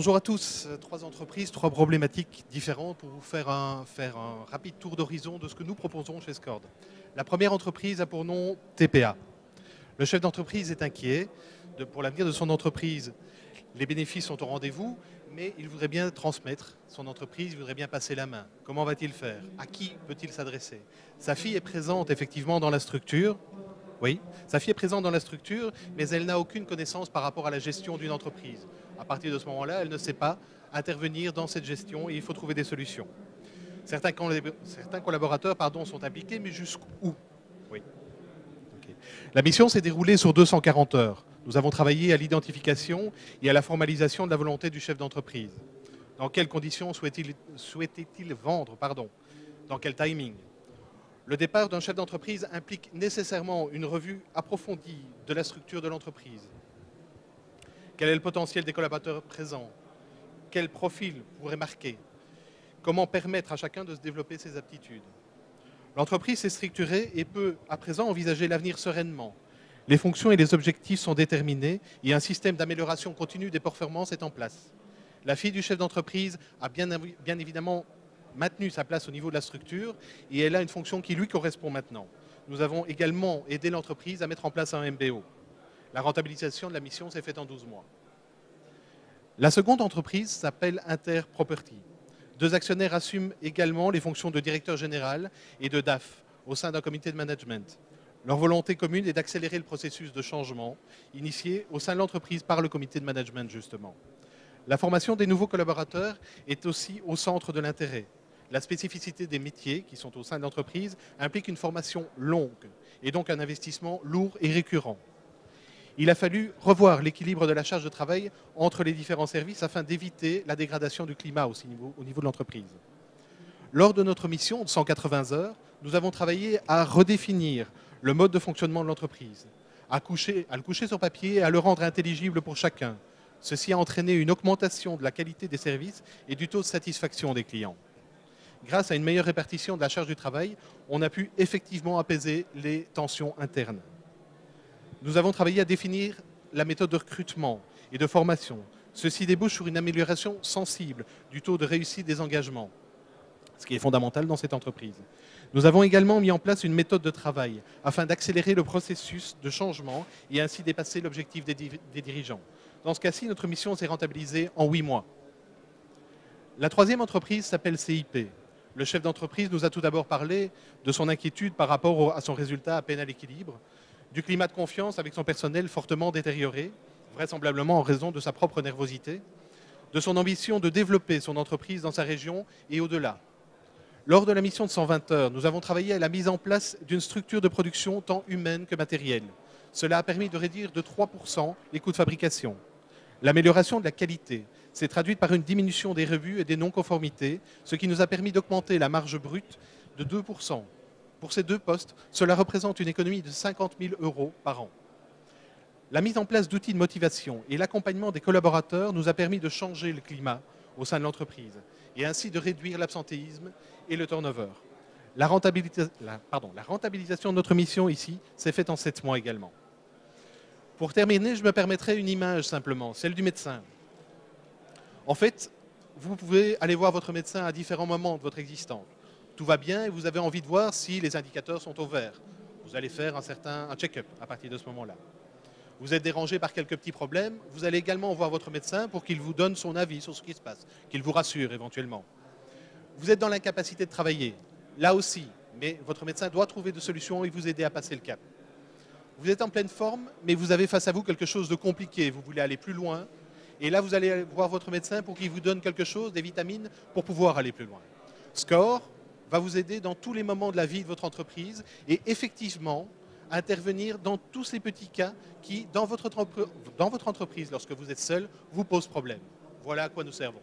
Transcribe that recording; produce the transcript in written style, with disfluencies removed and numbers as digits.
Bonjour à tous. Trois entreprises, trois problématiques différentes pour vous faire un rapide tour d'horizon de ce que nous proposons chez Scord. La première entreprise a pour nom TPA. Le chef d'entreprise est inquiet pour l'avenir de son entreprise. Les bénéfices sont au rendez-vous, mais il voudrait bien transmettre son entreprise, il voudrait bien passer la main. Comment va-t-il faire? À qui peut-il s'adresser? Sa fille est présente effectivement dans la structure. Oui, sa fille est présente dans la structure, mais elle n'a aucune connaissance par rapport à la gestion d'une entreprise. À partir de ce moment-là, elle ne sait pas intervenir dans cette gestion et il faut trouver des solutions. Certains collaborateurs sont impliqués, mais jusqu'où? Oui. Okay. La mission s'est déroulée sur 240 heures. Nous avons travaillé à l'identification et à la formalisation de la volonté du chef d'entreprise. Dans quelles conditions souhaitait-il vendre? Dans quel timing? Le départ d'un chef d'entreprise implique nécessairement une revue approfondie de la structure de l'entreprise. Quel est le potentiel des collaborateurs présents? Quel profil pourrait marquer? Comment permettre à chacun de se développer ses aptitudes? L'entreprise s'est structurée et peut à présent envisager l'avenir sereinement. Les fonctions et les objectifs sont déterminés et un système d'amélioration continue des performances est en place. La fille du chef d'entreprise a bien évidemment maintenu sa place au niveau de la structure et elle a une fonction qui lui correspond maintenant. Nous avons également aidé l'entreprise à mettre en place un MBO. La rentabilisation de la mission s'est faite en 12 mois. La seconde entreprise s'appelle Interproperty. Deux actionnaires assument également les fonctions de directeur général et de DAF au sein d'un comité de management. Leur volonté commune est d'accélérer le processus de changement initié au sein de l'entreprise par le comité de management justement. La formation des nouveaux collaborateurs est aussi au centre de l'intérêt. La spécificité des métiers qui sont au sein de l'entreprise implique une formation longue et donc un investissement lourd et récurrent. Il a fallu revoir l'équilibre de la charge de travail entre les différents services afin d'éviter la dégradation du climat aussi au niveau de l'entreprise. Lors de notre mission de 180 heures, nous avons travaillé à redéfinir le mode de fonctionnement de l'entreprise, à le coucher sur papier et à le rendre intelligible pour chacun. Ceci a entraîné une augmentation de la qualité des services et du taux de satisfaction des clients. Grâce à une meilleure répartition de la charge du travail, on a pu effectivement apaiser les tensions internes. Nous avons travaillé à définir la méthode de recrutement et de formation. Ceci débouche sur une amélioration sensible du taux de réussite des engagements, ce qui est fondamental dans cette entreprise. Nous avons également mis en place une méthode de travail afin d'accélérer le processus de changement et ainsi dépasser l'objectif des dirigeants. Dans ce cas-ci, notre mission s'est rentabilisée en 8 mois. La troisième entreprise s'appelle CIP. Le chef d'entreprise nous a tout d'abord parlé de son inquiétude par rapport à son résultat à peine à l'équilibre, du climat de confiance avec son personnel fortement détérioré, vraisemblablement en raison de sa propre nervosité, de son ambition de développer son entreprise dans sa région et au-delà. Lors de la mission de 120 heures, nous avons travaillé à la mise en place d'une structure de production tant humaine que matérielle. Cela a permis de réduire de 3% les coûts de fabrication. L'amélioration de la qualité s'est traduite par une diminution des revues et des non-conformités, ce qui nous a permis d'augmenter la marge brute de 2%. Pour ces deux postes, cela représente une économie de 50 000 € par an. La mise en place d'outils de motivation et l'accompagnement des collaborateurs nous a permis de changer le climat au sein de l'entreprise et ainsi de réduire l'absentéisme et le turnover. La rentabilisation de notre mission ici s'est faite en 7 mois également. Pour terminer, je me permettrai une image simplement, celle du médecin. En fait, vous pouvez aller voir votre médecin à différents moments de votre existence. Tout va bien et vous avez envie de voir si les indicateurs sont au vert. Vous allez faire un check-up à partir de ce moment-là. Vous êtes dérangé par quelques petits problèmes, vous allez également voir votre médecin pour qu'il vous donne son avis sur ce qui se passe, qu'il vous rassure éventuellement. Vous êtes dans l'incapacité de travailler, là aussi, mais votre médecin doit trouver des solutions et vous aider à passer le cap. Vous êtes en pleine forme, mais vous avez face à vous quelque chose de compliqué, vous voulez aller plus loin, et là vous allez voir votre médecin pour qu'il vous donne quelque chose, des vitamines, pour pouvoir aller plus loin. Score va vous aider dans tous les moments de la vie de votre entreprise et effectivement intervenir dans tous ces petits cas qui, dans votre entreprise, lorsque vous êtes seul, vous posent problème. Voilà à quoi nous servons.